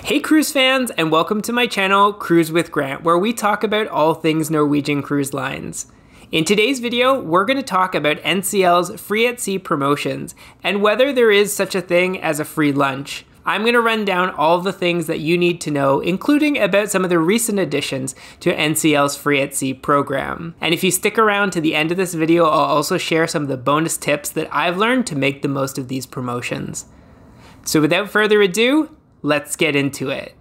Hey cruise fans, and welcome to my channel, Cruise with Grant, where we talk about all things Norwegian Cruise Lines. In today's video, we're going to talk about NCL's free at sea promotions, and whether there is such a thing as a free lunch. I'm going to run down all the things that you need to know, including about some of the recent additions to NCL's free at sea program. And if you stick around to the end of this video, I'll also share some of the bonus tips that I've learned to make the most of these promotions. So without further ado, let's get into it.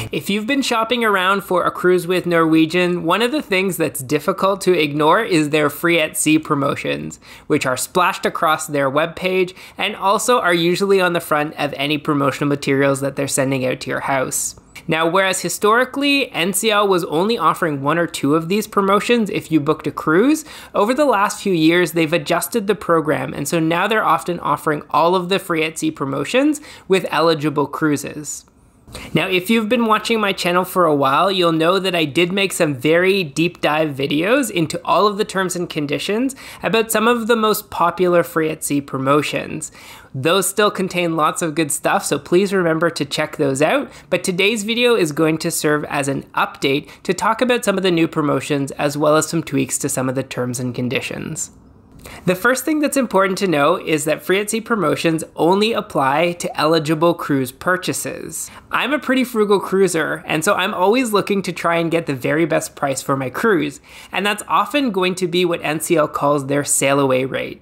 If you've been shopping around for a cruise with Norwegian, one of the things that's difficult to ignore is their free at sea promotions, which are splashed across their webpage and also are usually on the front of any promotional materials that they're sending out to your house. Now, whereas historically, NCL was only offering one or two of these promotions if you booked a cruise, over the last few years, they've adjusted the program, and so now they're often offering all of the free at sea promotions with eligible cruises. Now, if you've been watching my channel for a while, you'll know that I did make some very deep dive videos into all of the terms and conditions about some of the most popular free at sea promotions. Those still contain lots of good stuff, so please remember to check those out. But today's video is going to serve as an update to talk about some of the new promotions as well as some tweaks to some of the terms and conditions. The first thing that's important to know is that free at sea promotions only apply to eligible cruise purchases. I'm a pretty frugal cruiser, and so I'm always looking to try and get the very best price for my cruise, and that's often going to be what NCL calls their sail away rate.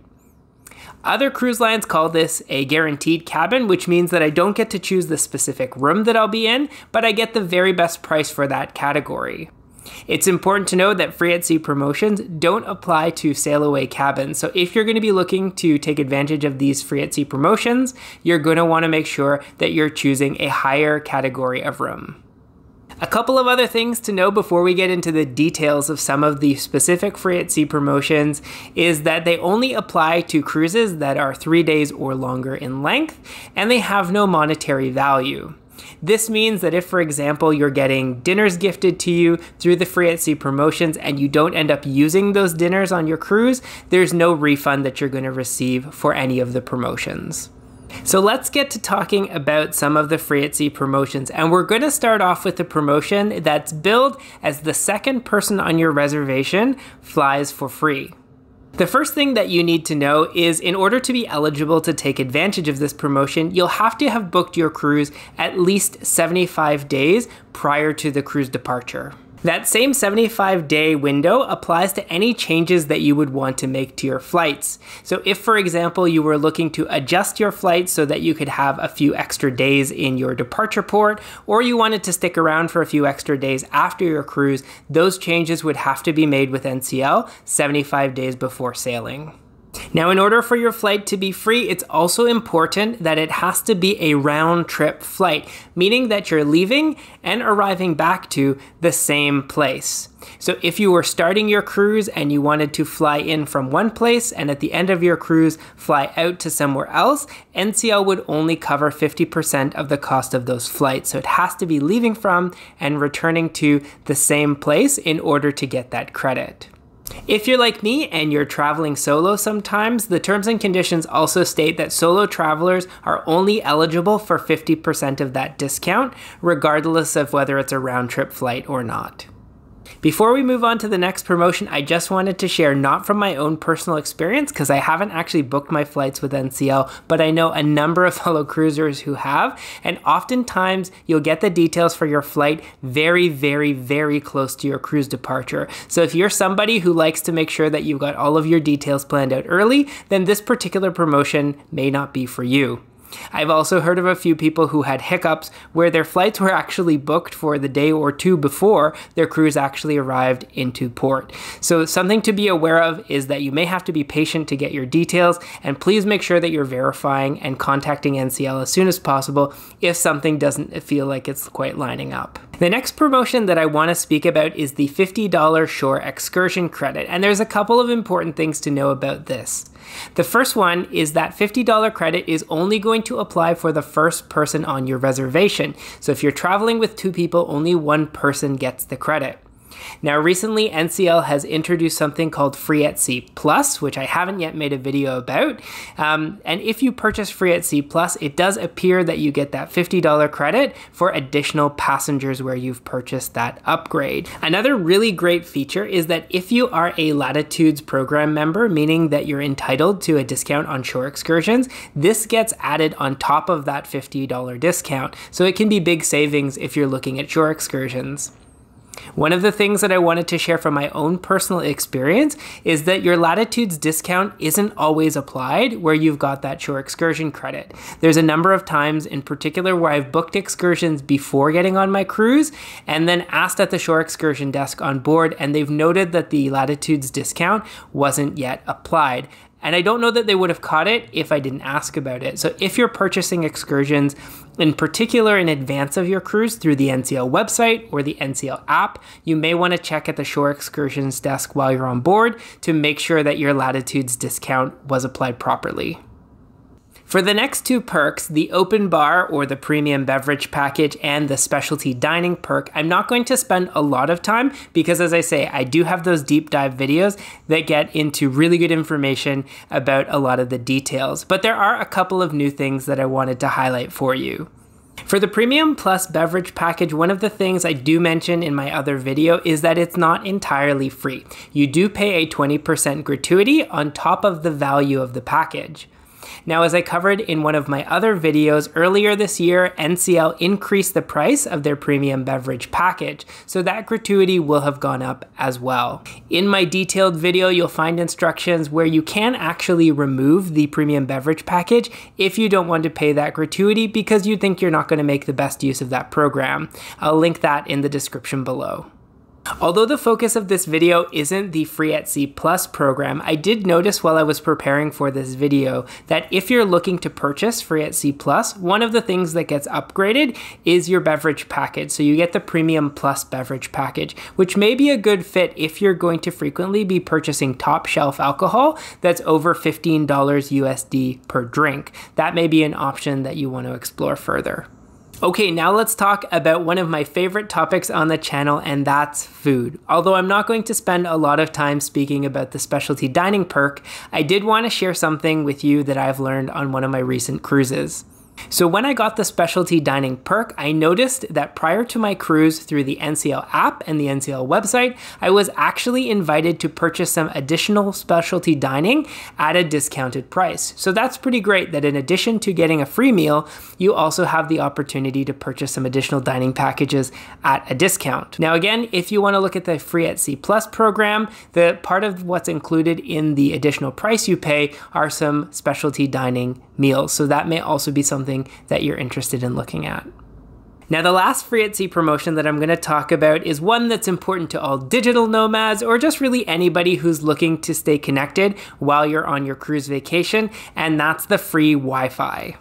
Other cruise lines call this a guaranteed cabin, which means that I don't get to choose the specific room that I'll be in, but I get the very best price for that category. It's important to know that free at sea promotions don't apply to sail away cabins. So if you're going to be looking to take advantage of these free at sea promotions, you're going to want to make sure that you're choosing a higher category of room. A couple of other things to know before we get into the details of some of the specific free at sea promotions is that they only apply to cruises that are 3 days or longer in length, and they have no monetary value. This means that if, for example, you're getting dinners gifted to you through the free at sea promotions and you don't end up using those dinners on your cruise, there's no refund that you're going to receive for any of the promotions. So let's get to talking about some of the free at sea promotions, and we're going to start off with the promotion that's billed as the second person on your reservation flies for free. The first thing that you need to know is in order to be eligible to take advantage of this promotion, you'll have to have booked your cruise at least 75 days prior to the cruise departure. That same 75-day window applies to any changes that you would want to make to your flights. So if, for example, you were looking to adjust your flight so that you could have a few extra days in your departure port, or you wanted to stick around for a few extra days after your cruise, those changes would have to be made with NCL 75 days before sailing. Now, in order for your flight to be free, it's also important that it has to be a round-trip flight, meaning that you're leaving and arriving back to the same place. So if you were starting your cruise and you wanted to fly in from one place and at the end of your cruise fly out to somewhere else, NCL would only cover 50% of the cost of those flights. So it has to be leaving from and returning to the same place in order to get that credit. If you're like me and you're traveling solo sometimes, the terms and conditions also state that solo travelers are only eligible for 50% of that discount, regardless of whether it's a round-trip flight or not. Before we move on to the next promotion, I just wanted to share, not from my own personal experience, because I haven't actually booked my flights with NCL, but I know a number of fellow cruisers who have, and oftentimes you'll get the details for your flight very, very, very close to your cruise departure. So if you're somebody who likes to make sure that you've got all of your details planned out early, then this particular promotion may not be for you. I've also heard of a few people who had hiccups where their flights were actually booked for the day or two before their cruise actually arrived into port. So something to be aware of is that you may have to be patient to get your details, and please make sure that you're verifying and contacting NCL as soon as possible if something doesn't feel like it's quite lining up. The next promotion that I want to speak about is the $50 shore excursion credit, and there's a couple of important things to know about this. The first one is that $50 credit is only going to apply for the first person on your reservation. So if you're traveling with two people, only one person gets the credit. Now, recently, NCL has introduced something called Free at Sea Plus, which I haven't yet made a video about. And if you purchase Free at Sea Plus, it does appear that you get that $50 credit for additional passengers where you've purchased that upgrade. Another really great feature is that if you are a Latitudes program member, meaning that you're entitled to a discount on shore excursions, this gets added on top of that $50 discount. So it can be big savings if you're looking at shore excursions. One of the things that I wanted to share from my own personal experience is that your Latitudes discount isn't always applied where you've got that shore excursion credit. There's a number of times in particular where I've booked excursions before getting on my cruise and then asked at the shore excursion desk on board, and they've noted that the Latitudes discount wasn't yet applied. And I don't know that they would have caught it if I didn't ask about it. So if you're purchasing excursions, in particular in advance of your cruise through the NCL website or the NCL app, you may want to check at the shore excursions desk while you're on board to make sure that your Latitudes discount was applied properly. For the next two perks, the open bar or the premium beverage package and the specialty dining perk, I'm not going to spend a lot of time because, as I say, I do have those deep dive videos that get into really good information about a lot of the details. But there are a couple of new things that I wanted to highlight for you. For the Premium Plus beverage package, one of the things I do mention in my other video is that it's not entirely free. You do pay a 20% gratuity on top of the value of the package. Now, as I covered in one of my other videos earlier this year, NCL increased the price of their premium beverage package, so that gratuity will have gone up as well. In my detailed video, you'll find instructions where you can actually remove the premium beverage package if you don't want to pay that gratuity because you think you're not going to make the best use of that program. I'll link that in the description below. Although the focus of this video isn't the Free at Sea Plus program, I did notice while I was preparing for this video that if you're looking to purchase Free at Sea Plus, one of the things that gets upgraded is your beverage package. So you get the Premium Plus beverage package, which may be a good fit if you're going to frequently be purchasing top shelf alcohol that's over $15 USD per drink. That may be an option that you want to explore further. Okay, now let's talk about one of my favorite topics on the channel, and that's food. Although I'm not going to spend a lot of time speaking about the specialty dining perk, I did want to share something with you that I've learned on one of my recent cruises. So when I got the specialty dining perk, I noticed that prior to my cruise through the NCL app and the NCL website, I was actually invited to purchase some additional specialty dining at a discounted price. So that's pretty great that in addition to getting a free meal, you also have the opportunity to purchase some additional dining packages at a discount. Now again, if you want to look at the Free at Sea Plus program, the part of what's included in the additional price you pay are some specialty dining meals. So that may also be something that you're interested in looking at. Now, the last Free at Sea promotion that I'm going to talk about is one that's important to all digital nomads or just really anybody who's looking to stay connected while you're on your cruise vacation, and that's the free Wi-Fi.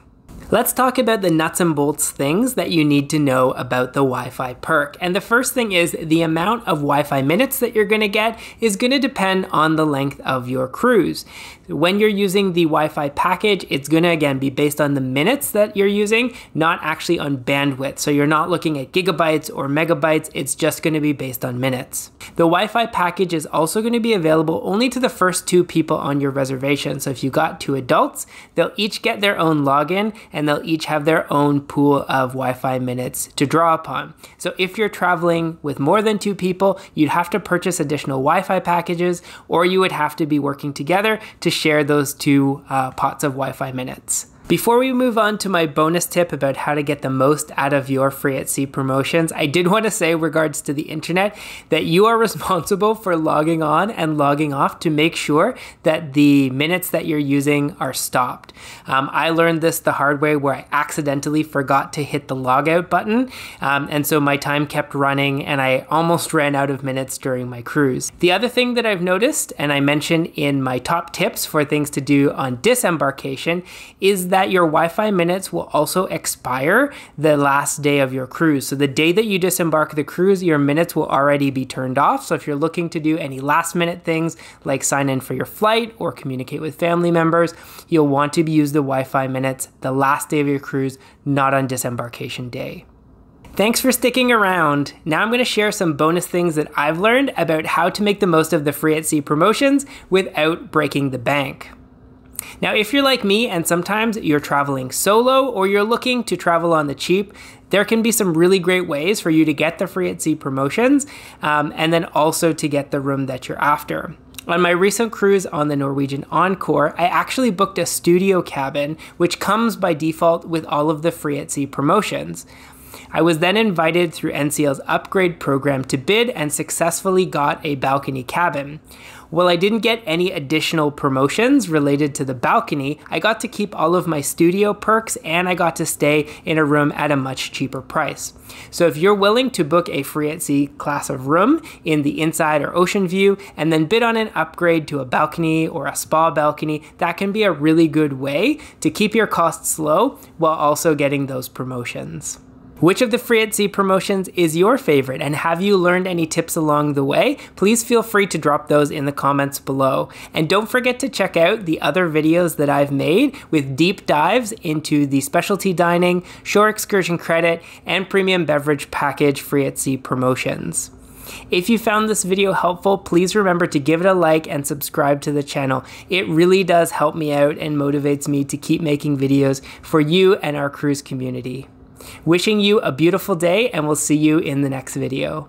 Let's talk about the nuts and bolts things that you need to know about the Wi-Fi perk. And the first thing is the amount of Wi-Fi minutes that you're going to get is going to depend on the length of your cruise. When you're using the Wi-Fi package, it's going to again be based on the minutes that you're using, not actually on bandwidth. So you're not looking at gigabytes or megabytes, it's just going to be based on minutes. The Wi-Fi package is also going to be available only to the first 2 people on your reservation. So if you got 2 adults, they'll each get their own login and they'll each have their own pool of Wi-Fi minutes to draw upon. So if you're traveling with more than 2 people, you'd have to purchase additional Wi-Fi packages, or you would have to be working together to share those 2 pots of Wi-Fi minutes. Before we move on to my bonus tip about how to get the most out of your Free at Sea promotions, I did want to say, regards to the internet, that you are responsible for logging on and logging off to make sure that the minutes that you're using are stopped. I learned this the hard way where I accidentally forgot to hit the logout button, and so my time kept running and I almost ran out of minutes during my cruise. The other thing that I've noticed, and I mentioned in my top tips for things to do on disembarkation, is that your Wi-Fi minutes will also expire the last day of your cruise. So the day that you disembark the cruise, your minutes will already be turned off. So if you're looking to do any last minute things like sign in for your flight or communicate with family members, you'll want to use the Wi-Fi minutes the last day of your cruise, not on disembarkation day. Thanks for sticking around. Now I'm going to share some bonus things that I've learned about how to make the most of the free at sea promotions without breaking the bank. Now, if you're like me and sometimes you're traveling solo or you're looking to travel on the cheap, there can be some really great ways for you to get the free at sea promotions and then also to get the room that you're after. On my recent cruise on the Norwegian Encore, I actually booked a studio cabin, which comes by default with all of the free at sea promotions. I was then invited through NCL's upgrade program to bid and successfully got a balcony cabin. While I didn't get any additional promotions related to the balcony, I got to keep all of my studio perks and I got to stay in a room at a much cheaper price. So if you're willing to book a free at sea class of room in the inside or ocean view and then bid on an upgrade to a balcony or a spa balcony, that can be a really good way to keep your costs low while also getting those promotions. Which of the free at sea promotions is your favorite, and have you learned any tips along the way? Please feel free to drop those in the comments below. And don't forget to check out the other videos that I've made with deep dives into the specialty dining, shore excursion credit, and premium beverage package free at sea promotions. If you found this video helpful, please remember to give it a like and subscribe to the channel. It really does help me out and motivates me to keep making videos for you and our cruise community. Wishing you a beautiful day, and we'll see you in the next video.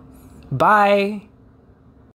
Bye!